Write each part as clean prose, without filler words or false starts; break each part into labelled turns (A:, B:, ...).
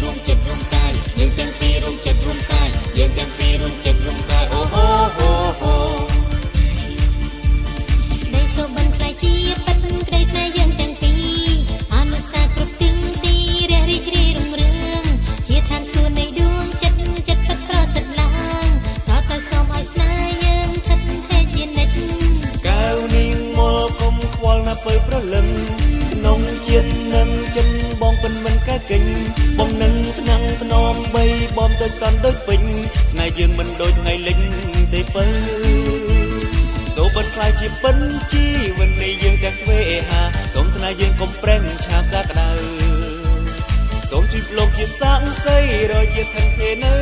A: រួមចិត្តរួមកាយយើងទាំងពីររួមចិត្តរួមកាយយើងទាំងពីររួមចិត្តរួមកាយអូហូហូហូនៃសូបានខ្លាយជាប៉ិតក្តីស្នេហ៍យើងទាំងពីរអនុសាគ្រប់ទិញទីរះរីករាយរុងរឿងជាឋានសួគ៌នៃដួងចិត្តចិត្តពិតប្រសិទ្ធឡើងតើទៅសូមឲ្យស្នេហ៍យើងថិតថេរជានិច្ចកៅនាងមលកុំខ្វល់ណាពើប្រលឹងក្នុងជាតិនឹងចិនបងពិនមិនកែកិញបងនឹងថ្នាំងថ្នមបីបំទៅកាន់ដូចពេញស្នេហ៍យើងមិនដូចថ្ងៃលិញទេពើសូបានខ្លាយជាពិនជីវិតនៃយើងទាំងទ្វេហាសូមស្នេហ៍យើងកុំប្រេងឆាបសាក្តៅសូមជួយលោកជាសាក់សីរយជាថិនទេនៅ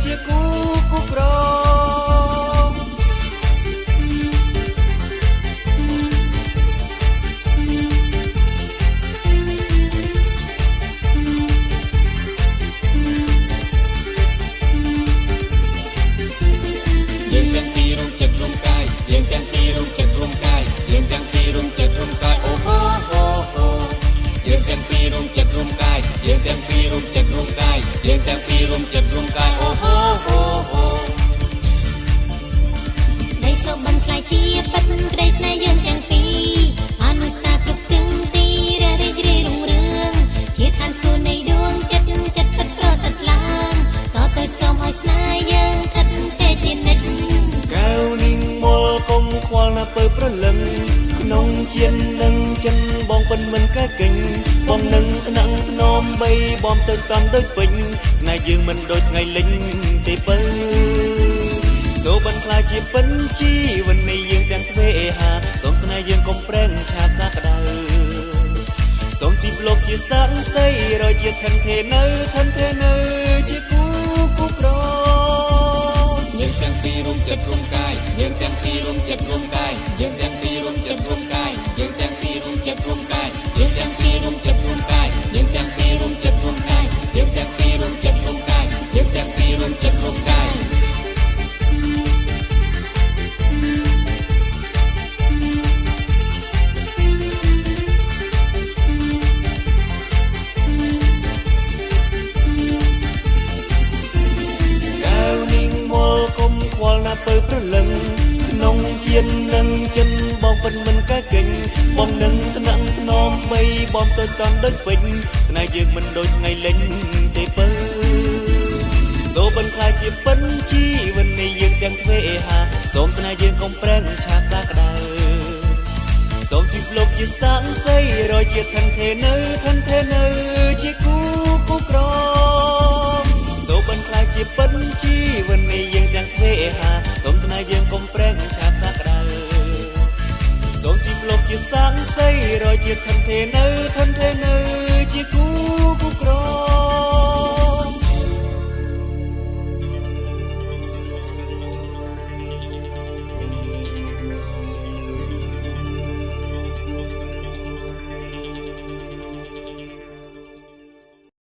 A: ជាគូក្រយើងទាំងពីររួមចិត្តរួមកាយយើងទាំងពីររួមចិត្តរួមកាយយើងទាំងពីររួមចិត្តរួមកាយអូហូហូហូយើងទាំងពីររួមចិត្តរួមកាយយើងទាំងពីររួមចិត្តរួមកាយយើងទាំងពីររួមចិត្តរួមកាយអូហូហូហូនៃសូបានខ្លាយជាប៉ិតក្តីស្នេហ៍យើងទាំងពីរអនុសាគ្រប់ទិញទីរះរីករាយរុងរឿងជាឋានសួគ៌នៃដួងចិត្តចិត្តពិតប្រសិទ្ធឡើងតើទៅសូមឲ្យស្នេហ៍យើងថិតថេរជានិច្ចកៅនាងមលកុំខ្វល់ណាពើប្រលឹងក្នុងជាតិនឹងចិនបងពិនមិនកែកិញបងនឹងថ្នាំងថ្នមបីបំទៅកាន់ដូចពេញស្នេហ៍យើងមិនដូចថ្ងៃលិញទេពើសូបានខ្លាយជាពិនជីវិតនៃយើងទាំងទ្វេហាសូមស្នេហ៍យើងកុំប្រេងឆាបសាក្តៅសូមទីបលោកជាសាក់សីរយជាថិនទេនៅជាគូក្រយើងទាំងពីររួមចិត្តរួមកាយយើងទាំងពីររួមចិត្តរួមកាយយើងទាំងពីររួមចិត្តរួមកាយយើងទាំងពីររួមចិត្តរួមកាយយើងទាំងពីររួមចិត្តរួមកាយយើងទាំងពីររួមចិត្តរួមកាយយើងទាំងពីររួមចិត្តរួមកាយយើងទាំងពីររួមចិត្តរួមកាយពើប្រលឹងក្នុងជាតិនឹងចិនបងពិនមិនកែកិញបងនឹងថ្នាំងថ្នមបីបំទៅកាន់ដូចពេញស្នេហ៍យើងមិនដូចថ្ងៃលិញទេពើសូបានខ្លាយជាពិនជីវិតនៃយើងទាំងទ្វេហាសូមស្នេហ៍យើងកុំប្រេងឆាបសាក្តៅសូមជួយលោកជាសាក់សីរយជាថិនទេនៅជាគូក្រសូបានខ្លាយជាពិនជីវិតនៃយើងទាំងទ្វេហាសូមស្នេហ៍យើងកុំប្រេងឆាបសាក្តៅសូមជួយលោកជាសាក់សីរយជាថិនទេនៅជាគូ